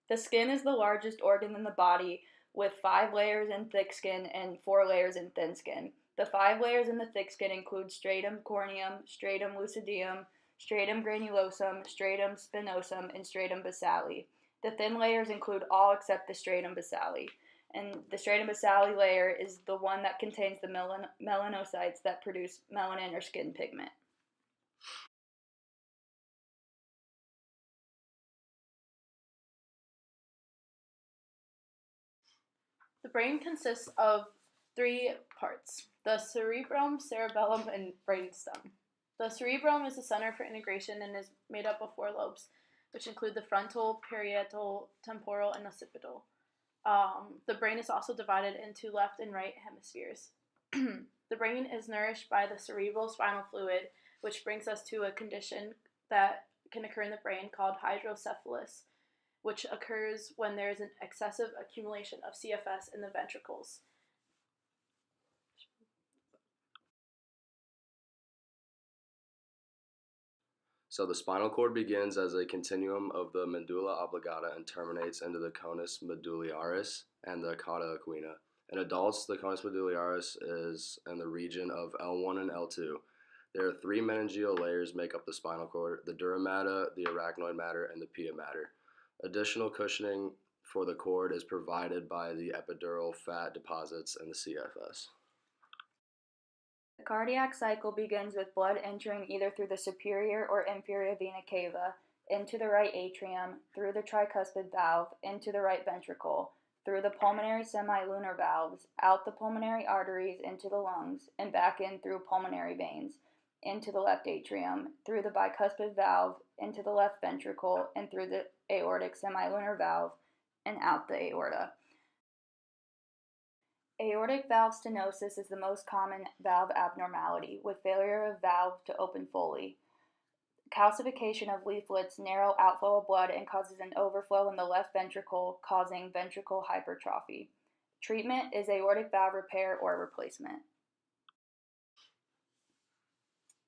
The skin is the largest organ in the body, with 5 layers in thick skin and 4 layers in thin skin. The 5 layers in the thick skin include stratum corneum, stratum lucidium, stratum granulosum, stratum spinosum, and stratum basale. The thin layers include all except the stratum basale. And the stratum basale layer is the one that contains the melanocytes that produce melanin or skin pigment. The brain consists of three parts: the cerebrum, cerebellum, and brainstem. The cerebrum is the center for integration and is made up of four lobes, which include the frontal, parietal, temporal, and occipital. The brain is also divided into left and right hemispheres. The brain is nourished by the cerebral spinal fluid, which brings us to a condition that can occur in the brain called hydrocephalus, which occurs when there is an excessive accumulation of CFS in the ventricles. So the spinal cord begins as a continuum of the medulla oblongata and terminates into the conus medullaris and the cauda equina. In adults, the conus medullaris is in the region of L1 and L2. There are three meningeal layers make up the spinal cord: the dura mater, the arachnoid mater, and the pia mater. Additional cushioning for the cord is provided by the epidural fat deposits in the CFS. The cardiac cycle begins with blood entering either through the superior or inferior vena cava, into the right atrium, through the tricuspid valve, into the right ventricle, through the pulmonary semilunar valves, out the pulmonary arteries into the lungs, and back in through pulmonary veins, into the left atrium, through the bicuspid valve, into the left ventricle, and through the aortic semilunar valve, and out the aorta. Aortic valve stenosis is the most common valve abnormality, with failure of valve to open fully. Calcification of leaflets narrow outflow of blood and causes an overflow in the left ventricle, causing ventricle hypertrophy. Treatment is aortic valve repair or replacement.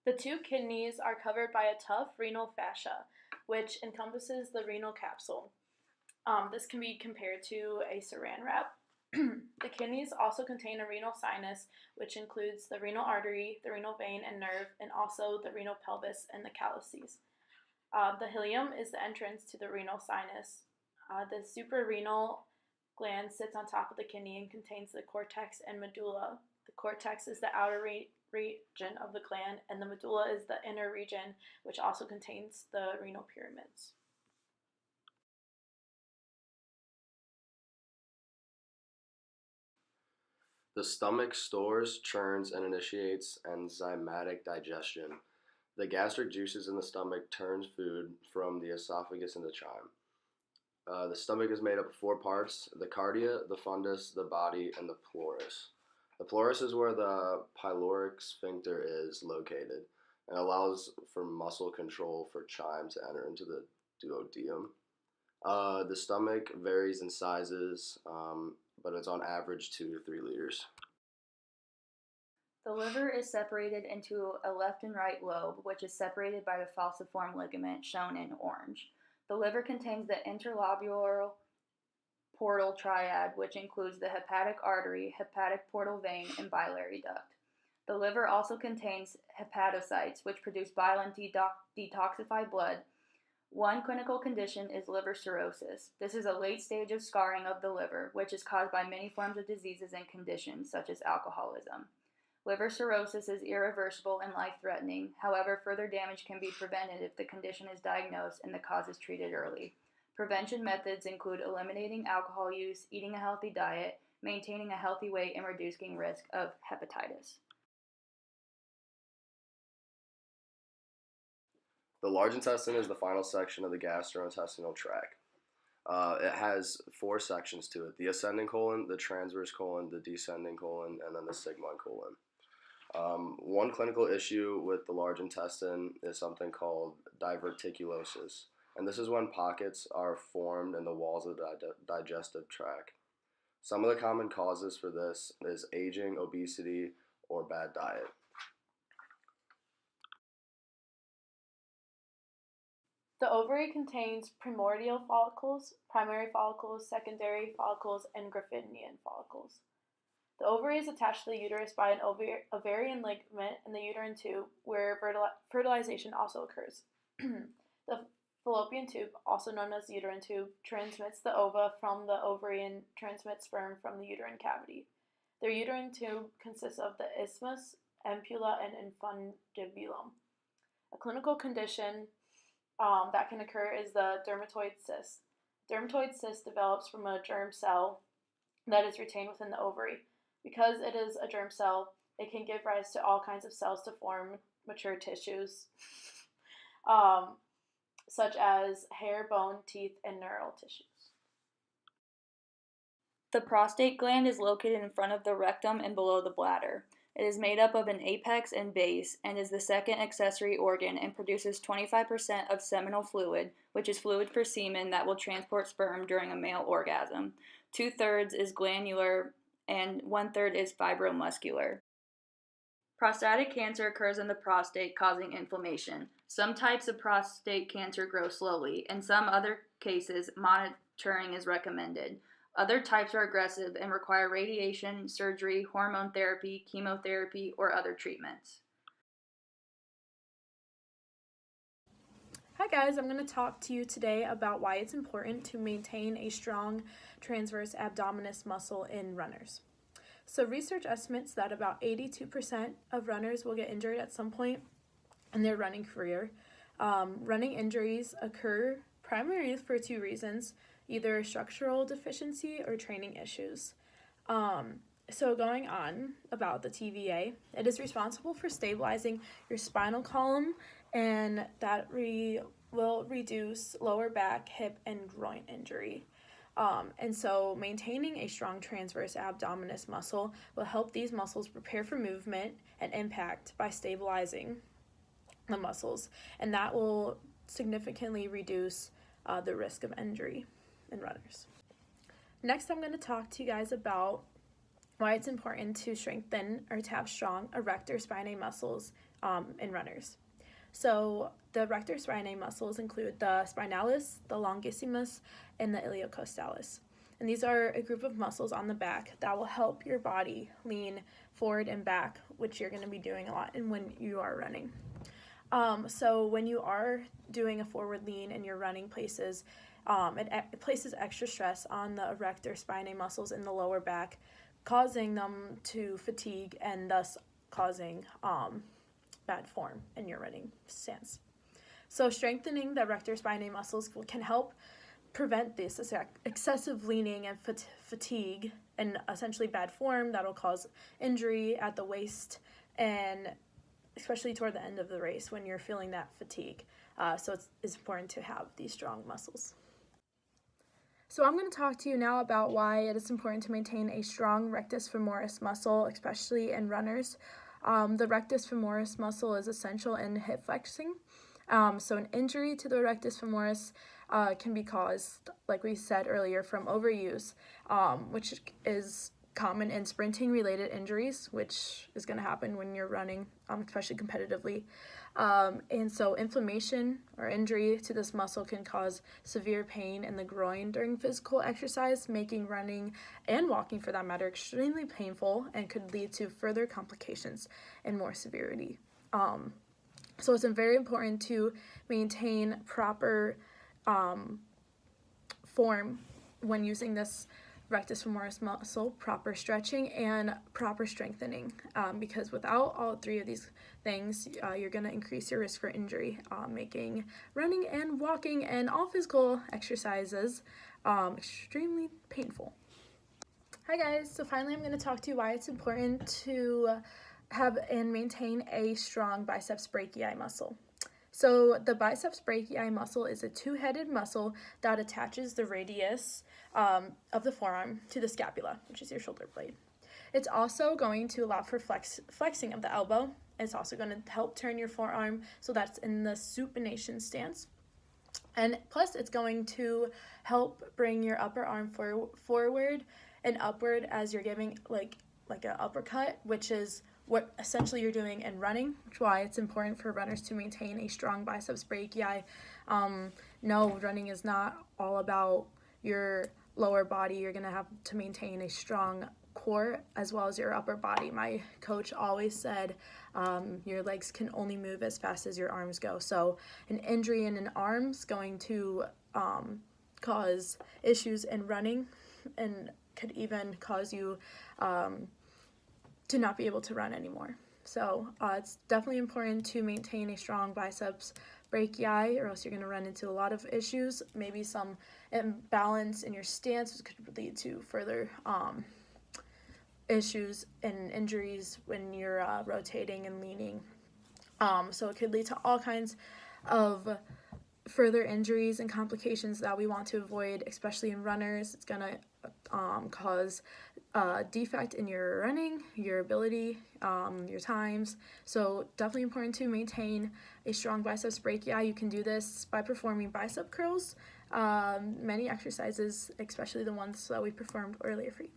The two kidneys are covered by a tough renal fascia, which encompasses the renal capsule. This can be compared to a saran wrap. The kidneys also contain a renal sinus, which includes the renal artery, the renal vein and nerve, and also the renal pelvis and the calyces. The hilum is the entrance to the renal sinus. The suprarenal gland sits on top of the kidney and contains the cortex and medulla. The cortex is the outer region of the gland, and the medulla is the inner region, which also contains the renal pyramids. The stomach stores, churns, and initiates enzymatic digestion. The gastric juices in the stomach turns food from the esophagus into chyme. The stomach is made up of four parts: the cardia, the fundus, the body, and the pleuris. The pleuris is where the pyloric sphincter is located and allows for muscle control for chyme to enter into the duodenum. The stomach varies in sizes, but it's on average 2 to 3 liters. The liver is separated into a left and right lobe, which is separated by the falciform ligament shown in orange. The liver contains the interlobular portal triad, which includes the hepatic artery, hepatic portal vein, and biliary duct. The liver also contains hepatocytes, which produce bile and detoxify blood. One clinical condition is liver cirrhosis. This is a late stage of scarring of the liver, which is caused by many forms of diseases and conditions, such as alcoholism. Liver cirrhosis is irreversible and life-threatening. However, further damage can be prevented if the condition is diagnosed and the cause is treated early. Prevention methods include eliminating alcohol use, eating a healthy diet, maintaining a healthy weight, and reducing risk of hepatitis. The large intestine is the final section of the gastrointestinal tract. It has four sections to it: the ascending colon, the transverse colon, the descending colon, and then the sigmoid colon. One clinical issue with the large intestine is something called diverticulosis, and this is when pockets are formed in the walls of the digestive tract. Some of the common causes for this is aging, obesity, or bad diet. The ovary contains primordial follicles, primary follicles, secondary follicles, and Griffinian follicles. The ovary is attached to the uterus by an ovarian ligament in the uterine tube, where fertilization also occurs. The fallopian tube, also known as the uterine tube, transmits the ova from the ovary and transmits sperm from the uterine cavity. Their uterine tube consists of the isthmus, ampulla, and infundibulum. A clinical condition that can occur is the dermatoid cyst. Dermatoid cyst develops from a germ cell that is retained within the ovary. Because it is a germ cell, it can give rise to all kinds of cells to form mature tissues, such as hair, bone, teeth, and neural tissues. The prostate gland is located in front of the rectum and below the bladder. It is made up of an apex and base and is the second accessory organ and produces 25% of seminal fluid, which is fluid for semen that will transport sperm during a male orgasm. 2/3 is glandular and 1/3 is fibromuscular. Prostatic cancer occurs in the prostate, causing inflammation. Some types of prostate cancer grow slowly. In some other cases, monitoring is recommended. Other types are aggressive and require radiation, surgery, hormone therapy, chemotherapy, or other treatments. Hi guys, I'm going to talk to you today about why it's important to maintain a strong transverse abdominis muscle in runners. So research estimates that about 82% of runners will get injured at some point in their running career. Running injuries occur primarily for two reasons, either structural deficiency or training issues. So going on about the TVA, it is responsible for stabilizing your spinal column, and that will reduce lower back, hip, and groin injury. And so maintaining a strong transverse abdominis muscle will help these muscles prepare for movement and impact by stabilizing the muscles, and that will significantly reduce the risk of injury in runners. Next, I'm going to talk to you guys about why it's important to strengthen or to have strong erector spinae muscles in runners. So the erector spinae muscles include the spinalis, the longissimus, and the iliocostalis. And these are a group of muscles on the back that will help your body lean forward and back, which you're going to be doing a lot when you are running. So when you are doing a forward lean and you're running places, it places extra stress on the erector spinae muscles in the lower back, causing them to fatigue and thus causing bad form in your running stance. So strengthening the erector spinae muscles can help prevent this excessive leaning and fatigue and essentially bad form that'll cause injury at the waist, and especially toward the end of the race when you're feeling that fatigue. So it's important to have these strong muscles. So I'm going to talk to you now about why it is important to maintain a strong rectus femoris muscle, especially in runners. The rectus femoris muscle is essential in hip flexing. So an injury to the rectus femoris can be caused, like we said earlier, from overuse, which is common in sprinting related injuries, which is going to happen when you're running, especially competitively. And so inflammation or injury to this muscle can cause severe pain in the groin during physical exercise, making running and walking, for that matter, extremely painful and could lead to further complications and more severity. So it's very important to maintain proper form when using this rectus femoris muscle, proper stretching and proper strengthening, because without all three of these things, you're going to increase your risk for injury, making running and walking and all physical exercises extremely painful. Hi guys, so finally I'm going to talk to you why it's important to have and maintain a strong biceps brachii muscle. So the biceps brachii muscle is a two-headed muscle that attaches the radius of the forearm to the scapula, which is your shoulder blade. It's also going to allow for flexing of the elbow. It's also going to help turn your forearm so that's in the supination stance. And plus it's going to help bring your upper arm forward and upward as you're giving like an uppercut, which is what essentially you're doing in running, which is why it's important for runners to maintain a strong biceps brachii. No, running is not all about your lower body. You're going to have to maintain a strong core as well as your upper body. My coach always said your legs can only move as fast as your arms go. So an injury in an arm is going to cause issues in running and could even cause you to not be able to run anymore. So it's definitely important to maintain a strong biceps brachii, or else you're going to run into a lot of issues. Maybe some imbalance in your stance, which could lead to further issues and injuries when you're rotating and leaning. So it could lead to all kinds of further injuries and complications that we want to avoid, especially in runners. It's going to cause defect in your running, your ability, your times. So definitely important to maintain a strong biceps brachii. You can do this by performing bicep curls, many exercises, especially the ones that we performed earlier for you.